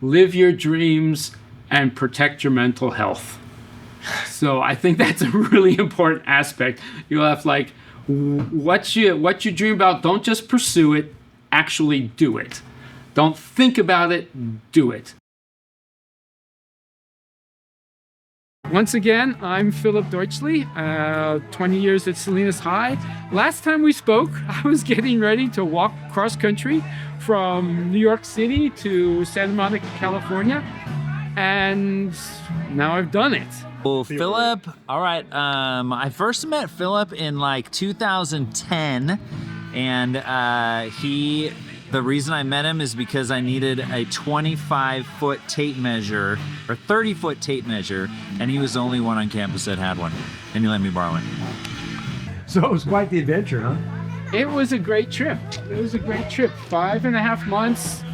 live your dreams, and protect your mental health. So I think that's a really important aspect. You have like what you dream about, don't just pursue it, actually do it. Don't think about it, do it. Once again, I'm Philip Deutschle, 20 years at Salinas High. Last time we spoke, I was getting ready to walk cross country from New York City to Santa Monica, California, and now I've done it. Well, Philip, all right, I first met Philip in like 2010, and the reason I met him is because I needed a 25-foot tape measure, or 30-foot tape measure, and he was the only one on campus that had one, and he let me borrow it. So it was quite the adventure, huh? It was a great trip. 5.5 months,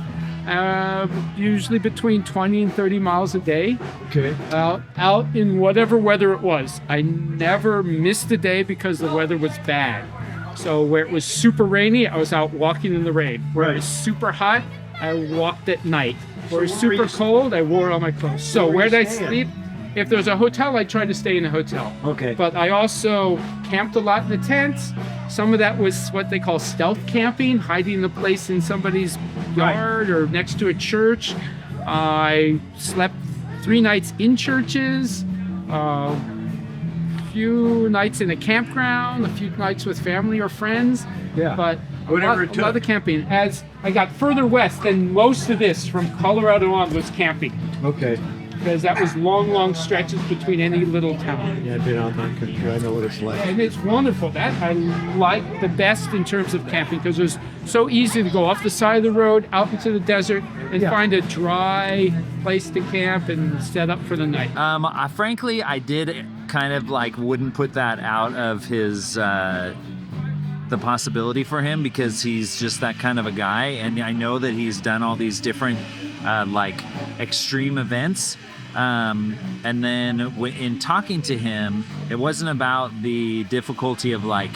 usually between 20 and 30 miles a day. Okay. Out in whatever weather it was. I never missed a day because the weather was bad. So where it was super rainy, I was out walking in the rain. Where it was super hot, I walked at night. Where it was super cold, I wore all my clothes. So where did I sleep? If there was a hotel, I tried to stay in a hotel. Okay. But I also camped a lot in the tents. Some of that was what they call stealth camping, hiding the place in somebody's yard or next to a church. I slept 3 nights in churches. Few nights in a campground, a few nights with family or friends. Yeah. But Whatever it took. a lot of camping. As I got further west, then most of this from Colorado on was camping. Okay. Because that was long stretches between any little town. Yeah, I've been out that country. I know what it's like. And it's wonderful. That I like the best in terms of camping because it was so easy to go off the side of the road, out into the desert, and find a dry place to camp and set up for the night. Frankly, I did kind of like wouldn't put that out of his the possibility for him because he's just that kind of a guy, and I know that he's done all these different like extreme events. And then in talking to him, it wasn't about the difficulty of like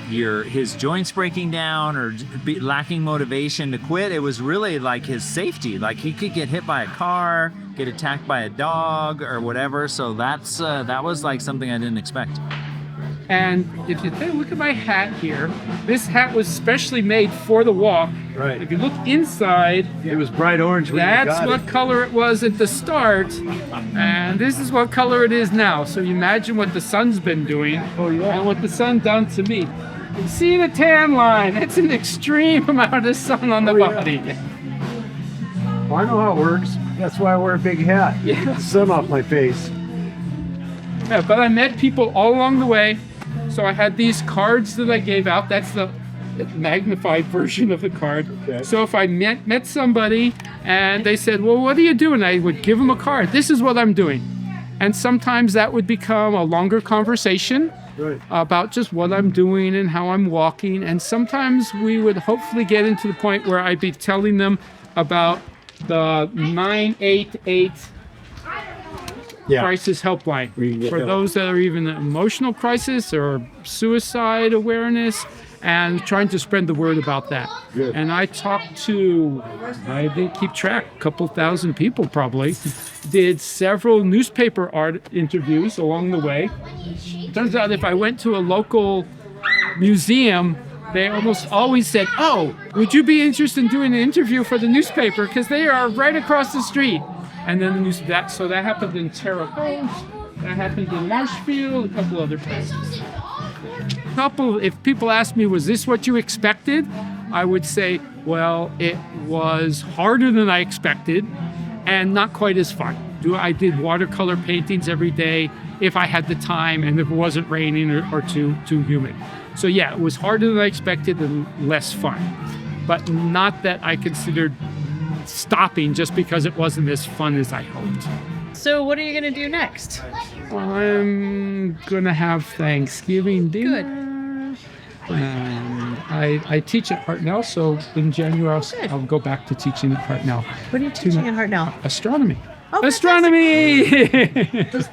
his joints breaking down or lacking motivation to quit. It was really like his safety. Like he could get hit by a car, get attacked by a dog or whatever. So that was like something I didn't expect. And if you look at my hat here, this hat was specially made for the walk. Right. If you look inside, It was bright orange when you that's got what it. color it was at the start, and this is what color it is now. So you imagine what the sun's been doing, and what the sun done to me. You see the tan line? It's an extreme amount of sun on the body. Well, I know how it works. That's why I wear a big hat. Yeah. Get the sun off my face. Yeah, but I met people all along the way. So I had these cards that I gave out. That's the magnified version of the card. Okay. So if I met somebody and they said, well, what are you doing? I would give them a card. This is what I'm doing. And sometimes that would become a longer conversation about just what I'm doing and how I'm walking. And sometimes we would hopefully get into the point where I'd be telling them about the 988 crisis helpline for those that are even in emotional crisis or suicide awareness, and trying to spread the word about that. Good. And I talked to, I didn't keep track, a couple thousand people probably, did several newspaper interviews along the way. Turns out if I went to a local museum, they almost always said, oh, would you be interested in doing an interview for the newspaper? Because they are right across the street. And then that happened in Terre Haute, that happened in Marshfield, a couple other places. If people ask me, was this what you expected? I would say, well, it was harder than I expected and not quite as fun. I did watercolor paintings every day if I had the time and if it wasn't raining or too humid. So yeah, it was harder than I expected and less fun. But not that I considered stopping just because it wasn't as fun as I hoped. So what are you going to do next? I'm going to have Thanksgiving dinner. Good. And I teach at Hartnell, so in January I'll go back to teaching at Hartnell. What are you teaching at Hartnell? Astronomy. Oh, Astronomy! This